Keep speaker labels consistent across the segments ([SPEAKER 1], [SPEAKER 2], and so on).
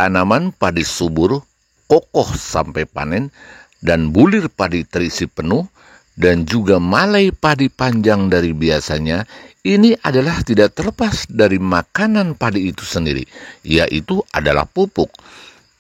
[SPEAKER 1] tanaman padi subur, kokoh sampai panen, dan bulir padi terisi penuh, dan juga malai padi panjang dari biasanya, ini adalah tidak terlepas dari makanan padi itu sendiri, yaitu adalah pupuk.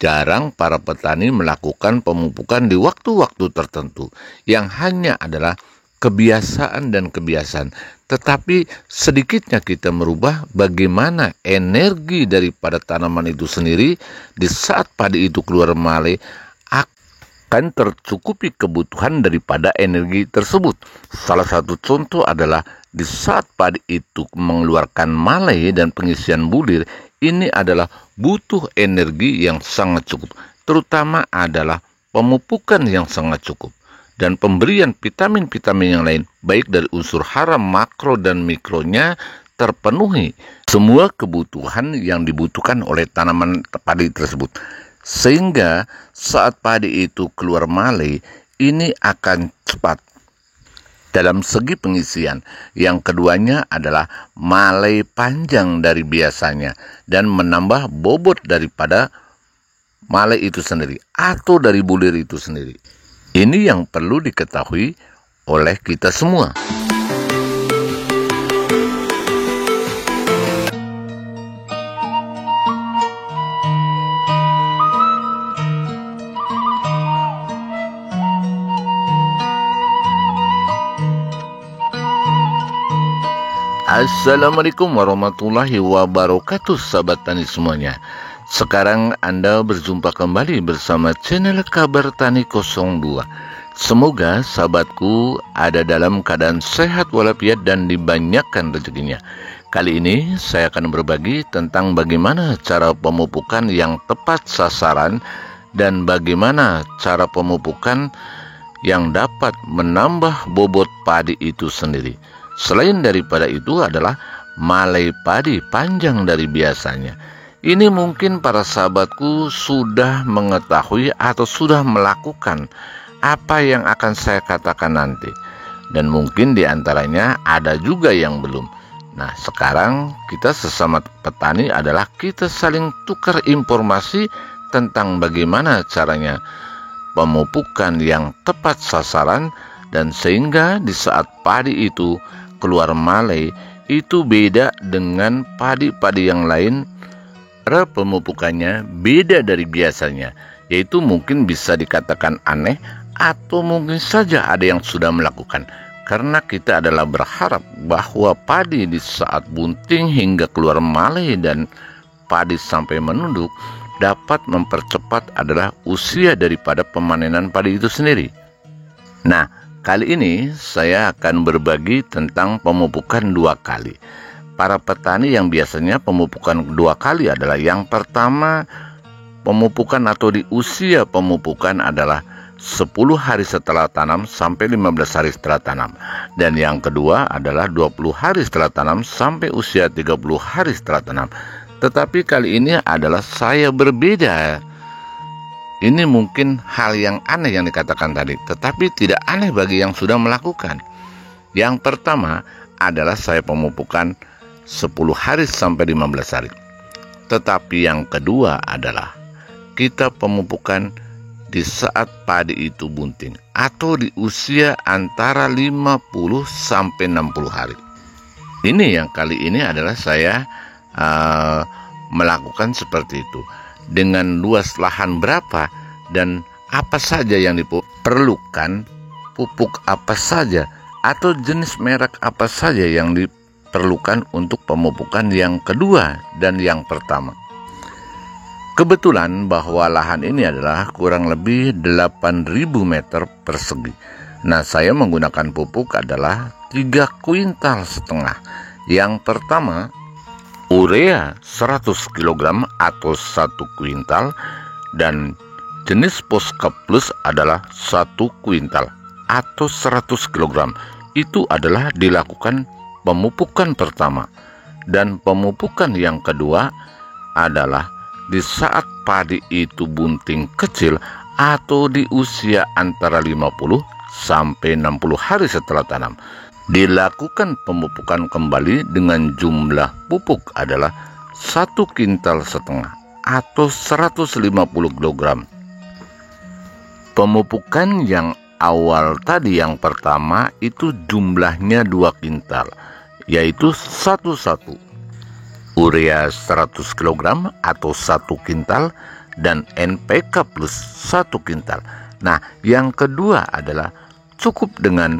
[SPEAKER 1] Jarang para petani melakukan pemupukan di waktu-waktu tertentu, yang hanya adalah kebiasaan dan kebiasaan. Tetapi sedikitnya kita merubah bagaimana energi daripada tanaman itu sendiri di saat padi itu keluar malai akan tercukupi kebutuhan daripada energi tersebut. Salah satu contoh adalah di saat padi itu mengeluarkan malai dan pengisian bulir, ini adalah butuh energi yang sangat cukup, terutama adalah pemupukan yang sangat cukup, dan pemberian vitamin-vitamin yang lain, baik dari unsur hara, makro, dan mikronya terpenuhi. Semua kebutuhan yang dibutuhkan oleh tanaman padi tersebut. Sehingga saat padi itu keluar malai, ini akan cepat dalam segi pengisian. Yang keduanya adalah malai panjang dari biasanya dan menambah bobot daripada malai itu sendiri atau dari bulir itu sendiri. Ini yang perlu diketahui oleh kita semua. Assalamualaikum warahmatullahi wabarakatuh, sahabat tani semuanya. Sekarang Anda berjumpa kembali bersama channel Kabar Tani 02. Semoga sahabatku ada dalam keadaan sehat walafiat dan dibanyakkan rezekinya. Kali ini saya akan berbagi tentang bagaimana cara pemupukan yang tepat sasaran dan bagaimana cara pemupukan yang dapat menambah bobot padi itu sendiri. Selain daripada itu adalah malai padi panjang dari biasanya. Ini mungkin para sahabatku sudah mengetahui atau sudah melakukan apa yang akan saya katakan nanti. Dan mungkin diantaranya ada juga yang belum. Nah, sekarang kita sesama petani adalah kita saling tukar informasi tentang bagaimana caranya pemupukan yang tepat sasaran, dan sehingga di saat padi itu keluar malai itu beda dengan padi-padi yang lain. Cara pemupukannya beda dari biasanya, yaitu mungkin bisa dikatakan aneh atau mungkin saja ada yang sudah melakukan. Karena kita adalah berharap bahwa padi di saat bunting hingga keluar malai dan padi sampai menunduk dapat mempercepat adalah usia daripada pemanenan padi itu sendiri. Nah, kali ini saya akan berbagi tentang pemupukan 2 kali. Para petani yang biasanya pemupukan 2 kali adalah yang pertama, pemupukan atau di usia pemupukan adalah 10 hari setelah tanam sampai 15 hari setelah tanam. Dan yang kedua adalah 20 hari setelah tanam sampai usia 30 hari setelah tanam. Tetapi kali ini adalah saya berbeda. Ini mungkin hal yang aneh yang dikatakan tadi, tetapi tidak aneh bagi yang sudah melakukan. Yang pertama adalah saya pemupukan 10 hari sampai 15 hari. Tetapi yang kedua adalah kita pemupukan di saat padi itu bunting atau di usia antara 50 sampai 60 hari. Ini yang kali ini adalah saya melakukan seperti itu. Dengan luas lahan berapa dan apa saja yang diperlukan, pupuk apa saja atau jenis merek apa saja yang diperlukan untuk pemupukan yang kedua dan yang pertama. Kebetulan bahwa lahan ini adalah kurang lebih 8.000 meter persegi. Nah, saya menggunakan pupuk adalah 3,5 kuintal. Yang pertama, urea 100 kg atau 1 kuintal, dan jenis Poska Plus adalah 1 kuintal atau 100 kg. Itu adalah dilakukan pemupukan pertama. Dan pemupukan yang kedua adalah di saat padi itu bunting kecil atau di usia antara 50 sampai 60 hari setelah tanam. Dilakukan pemupukan kembali dengan jumlah pupuk adalah 1,5 kuintal atau 150 kg. Pemupukan yang awal tadi yang pertama itu jumlahnya 2 kintal, yaitu 1 urea 100 kg atau 1 kintal dan NPK plus 1 kintal. Nah, yang kedua adalah cukup dengan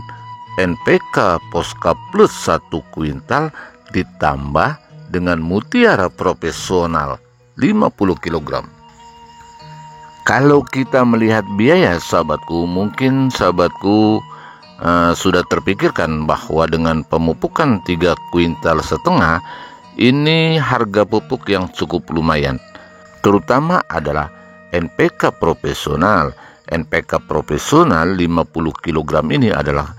[SPEAKER 1] NPK Poska plus 1 kuintal ditambah dengan Mutiara Profesional 50 kg. Kalau kita melihat biaya sahabatku, mungkin sahabatku sudah terpikirkan bahwa dengan pemupukan 3,5 kuintal ini harga pupuk yang cukup lumayan. Terutama adalah NPK Profesional. NPK Profesional 50 kg ini adalah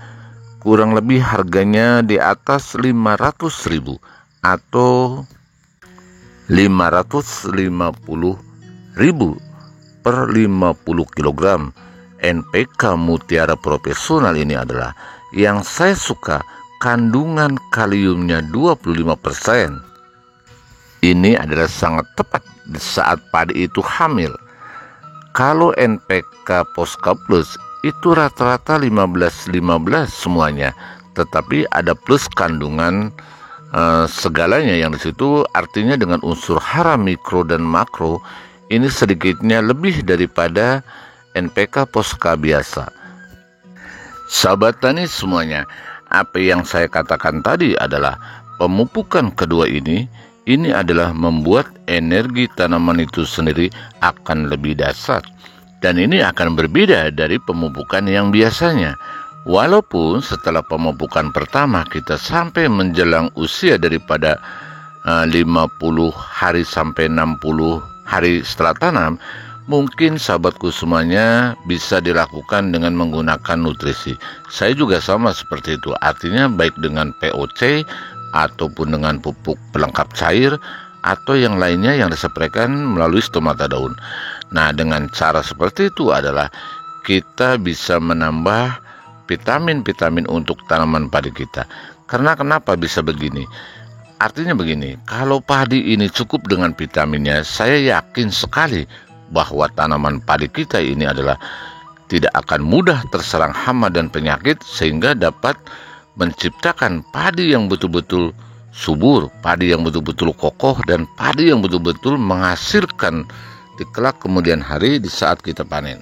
[SPEAKER 1] kurang lebih harganya di atas 500.000 atau 550.000 per 50 kg. NPK Mutiara Profesional ini adalah yang saya suka, kandungan kaliumnya 25%. Ini adalah sangat tepat di saat padi itu hamil. Kalau NPK Poska Plus itu rata-rata 15-15 semuanya, tetapi ada plus kandungan segalanya yang di situ, artinya dengan unsur hara mikro dan makro ini sedikitnya lebih daripada NPK Poska biasa. Sahabat tani semuanya, apa yang saya katakan tadi adalah pemupukan kedua ini adalah membuat energi tanaman itu sendiri akan lebih dasar, dan ini akan berbeda dari pemupukan yang biasanya. Walaupun setelah pemupukan pertama kita sampai menjelang usia daripada 50 hari sampai 60 hari setelah tanam, mungkin sahabatku semuanya bisa dilakukan dengan menggunakan nutrisi. Saya juga sama seperti itu, artinya baik dengan POC ataupun dengan pupuk pelengkap cair atau yang lainnya yang disepraikan melalui stomata daun. Nah, dengan cara seperti itu adalah kita bisa menambah vitamin-vitamin untuk tanaman padi kita. Karena kenapa bisa begini? Artinya begini, kalau padi ini cukup dengan vitaminnya, saya yakin sekali bahwa tanaman padi kita ini adalah tidak akan mudah terserang hama dan penyakit, sehingga dapat menciptakan padi yang betul-betul subur, padi yang betul-betul kokoh, dan padi yang betul-betul menghasilkan di kelak kemudian hari di saat kita panen.